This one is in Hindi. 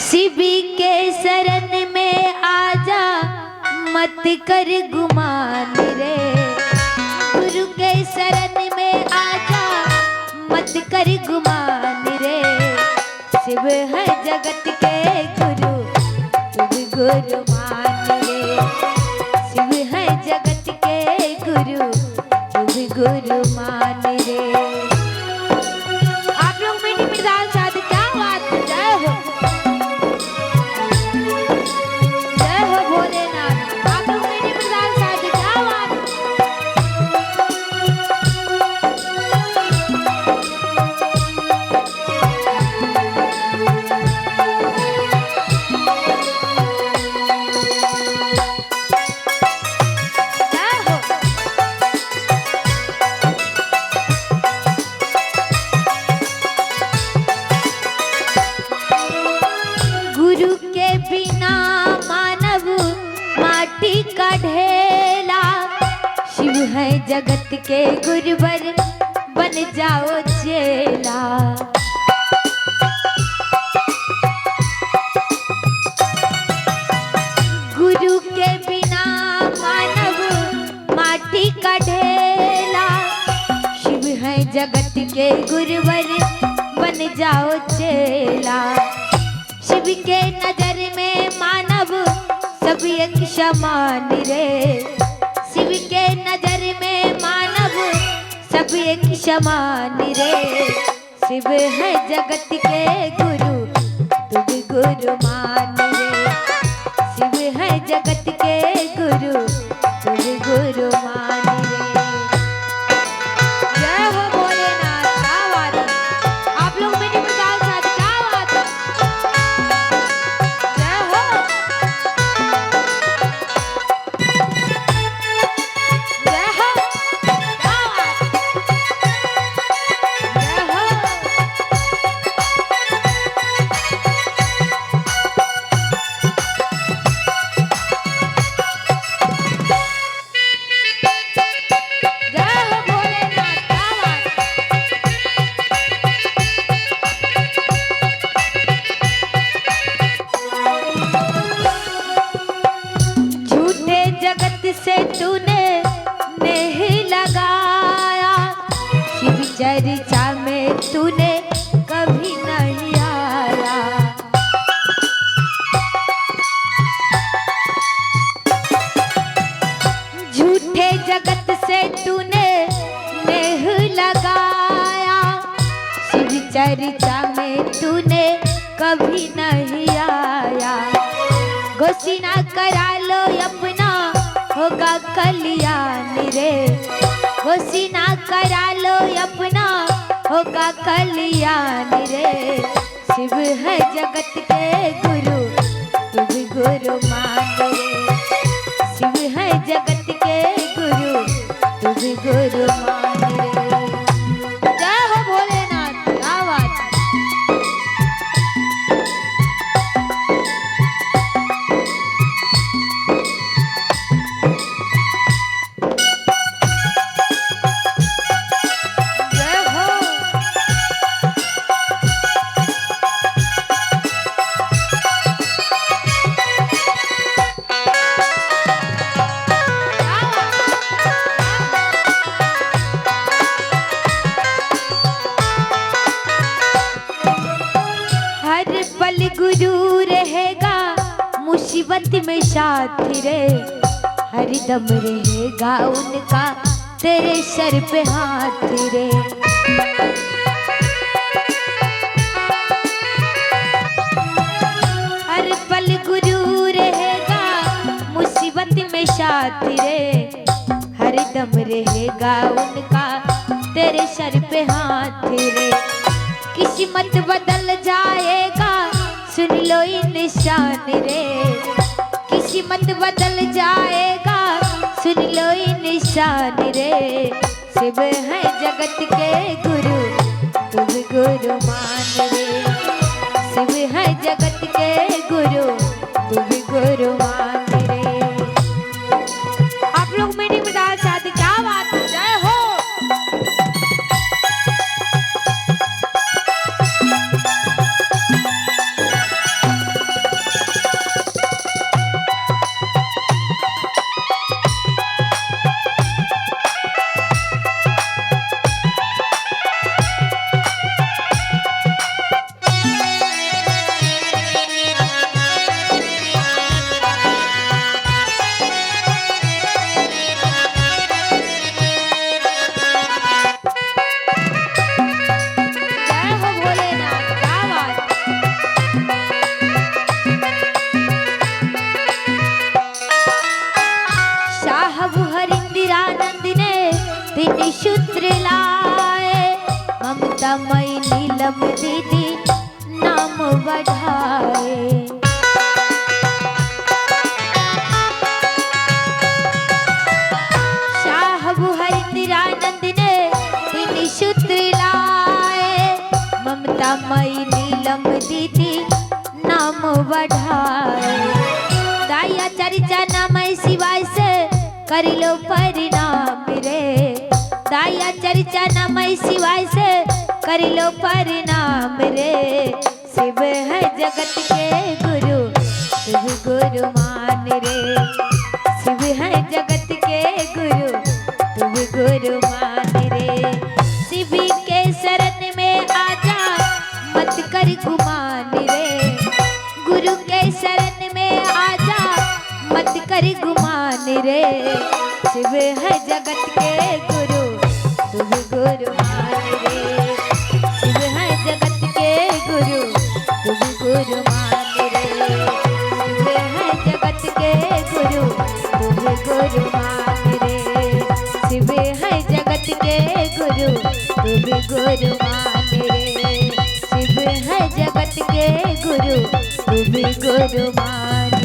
शिव के शरण में आजा मत कर गुमान रे। गुरु के शरण में आजा मत कर गुमान रे। शिव है जगत के गुरु तू भी गुरु मान रे। शिव है जगत के गुरु तू भी गुरु मान रे। आप लोग मीठी मिर्जाल साथ क्या बात है? जय हो, जय हो भोलेनाथ। आप लोग मीठी मिर्जाल साथ क्या बात है? गुरु के बिना मानव माटी का ढेला। शिव है जगत के गुरुवर बन जाओ चेला। गुरु के बिना मानव माटी का ढेला। शिव है जगत के गुरुवर बन जाओ चेला। शिव के नजर में मानव सब एक समान रे। शिव के नजर में मानव सब एक समान रे। शिव है जगत के गुरु तू भी गुरु मान रे। शिव है जगत के गुरु तू भी गुरु मान रे। जय हो भोलेनाथ। क्या बात है? आप लोग मेरी मिसाल साथ क्या बात है? जय हो, जय हो, क्या बात है? जय हो। जय हो भोलेनाथ। क्या बात है? झूठे जगत से तूने नेह लगाया। शिव चर्चा में तूने कभी नहीं आया। झूठे जगत से तूने नेह लगाया। शिव चर्चा में तूने कभी नहीं आया। घोषणा करा लो अपना होगा कल्याण रे। घोषणा करा लो अपना होगा कल्याण रे। शिव है जगत के गुरु तू भी गुरु मान रे। शिव है जगत के गुरु तू भी गुरु मान रे। जय हो भोलेनाथ। क्या बात है? जय हो। हर पल गुरु रहेगा मुसीबत में साथ रे। हर दम रहेगा उनका तेरे सर पे हाथ रे। हर पल गुरु रहेगा मुसीबत में साथ रे। हर दम रहेगा उनका तेरे सर पे हाथ रे। किस्मत बदल जाएगा सुन लो ये निशान रे। किस्मत बदल जाएगा सुन लो ये निशान रे। शिव है जगत के गुरु तू भी गुरु मान रे। शिव है जगत के गुरु तू भी गुरु मान रे। आप लोग मेरी मिसाल साथ क्या बात है? जय हो। नीलम दीदी नाम बढ़ाए। साहब हरिंद्रानंद ने तीन सूत्र लाए, ममता मई नीलम दीदी नाम बढ़ाए। दाया चर्चा नाम शिवाय से कर लो परिणाम रे, दाया चर्चा नाम शिवाय से कर लो परिणाम रे। शिव है जगत के गुरु तुम गुरु मान रे, शिव है जगत के गुरु तुम गुरु मान रे। शिव के शरण में आजा मत कर गुमान रे, गुरु के शरण में आजा मत कर गुमान रे। शिव है जगत के गुरु तुम गुरु मान रे, शिव है जगत के गुरु तुम गुरु मान रे। शिव है जगत के गुरु तुम गुरु मान रे, शिव है जगत के गुरु तुम गुरु मान रे। शिव है जगत के गुरु तुम गुरु मान